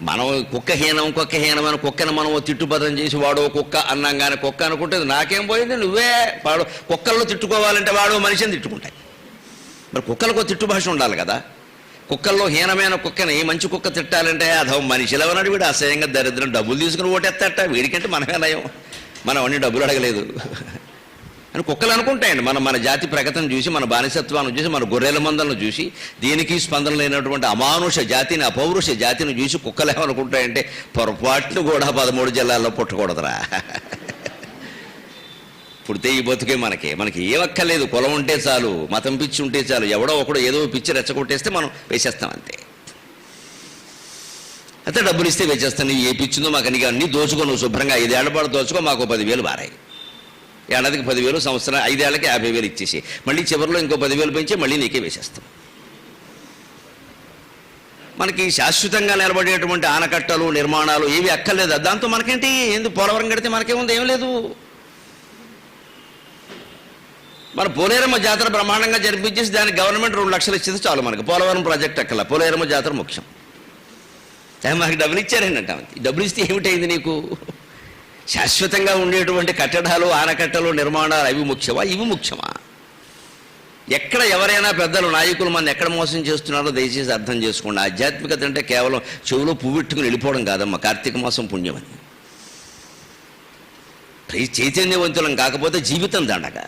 మనం కుక్క హీనం అని కుక్కను మనం తిట్టుబదం చేసి వాడో కుక్క అన్నాం కానీ కుక్క అనుకుంటే నాకేం పోయింది, నువ్వే వాడు. కుక్కల్లో తిట్టుకోవాలంటే వాడు మనిషిని తిట్టుకుంటాయి. మరి కుక్కలకు తిట్టు భాష ఉండాలి కదా. కుక్కల్లో హీనమైన కుక్కని మంచి కుక్క తిట్టాలంటే అదో మనిషిలో ఉన్నాడు వీడు అసహ్యంగా దరిద్రం, డబ్బులు తీసుకుని ఓటేస్తాట, వీడికంటే మనమే నయం, మనం అన్ని డబ్బులు అడగలేదు అని కుక్కలు అనుకుంటాయండి. మన జాతి ప్రగతిని చూసి, మన బానిసత్వాన్ని చూసి, మన గొర్రెల మందలను చూసి, దీనికి స్పందన లేనటువంటి అమానుష జాతిని, అపౌరుష జాతిని చూసి కుక్కలు ఏమనుకుంటాయంటే పొరపాట్లు కూడా 13 జిల్లాల్లో పుట్టకూడదురా. పుడితే ఈ బతుకే మనకి ఏమక్కర్లేదు. కులం ఉంటే చాలు, మతం పిచ్చి ఉంటే చాలు, ఎవడో ఒకడు ఏదో పిచ్చి రెచ్చగొట్టేస్తే మనం వేసేస్తాం అంతే. అయితే డబ్బులు ఇస్తే వేసేస్తాను. ఏ పిచ్చిందో మాకు అన్ని దోచుకో, నువ్వు శుభ్రంగా 5 ఏళ్ల పాటు దోచుకో, మాకు 10,000 బారాయి. ఏడాదికి 10,000, సంవత్సరం 5 ఏళ్ళకి 50,000 ఇచ్చేసి మళ్ళీ చివరిలో ఇంకో 10,000 పెంచి మళ్ళీ నీకే వేసేస్తాం. మనకి శాశ్వతంగా నిలబడేటువంటి ఆనకట్టలు, నిర్మాణాలు ఏవి అక్కర్లేదు. దాంతో మనకేంటి, ఎందుకు పోలవరం కడితే మనకేముంది, ఏం లేదు. మన పోలేరమ్మ జాతర బ్రహ్మాండంగా జరిపించేసి దానికి గవర్నమెంట్ 2 లక్షలు ఇచ్చేది చాలు మనకు. పోలవరం ప్రాజెక్ట్ అక్కల, పోలేరమ్మ జాతర ముఖ్యం. మనకి డబ్బులు ఇచ్చారండి అంట. డబ్బులు ఇస్తే ఏమిటైంది నీకు? శాశ్వతంగా ఉండేటువంటి కట్టడాలు, ఆనకట్టలు, నిర్మాణాలు అవి ముఖ్యమా, ఇవి ముఖ్యమా? ఎక్కడ ఎవరైనా పెద్దలు, నాయకులు మన ఎక్కడ మోసం చేస్తున్నారో దయచేసి అర్థం చేసుకోండి. ఆధ్యాత్మికత అంటే కేవలం చెవులో పువ్వెట్టుకుని వెళ్ళిపోవడం కాదమ్మా. కార్తీక మాసం పుణ్యమని చైతన్యవంతులం కాకపోతే జీవితం దండగా.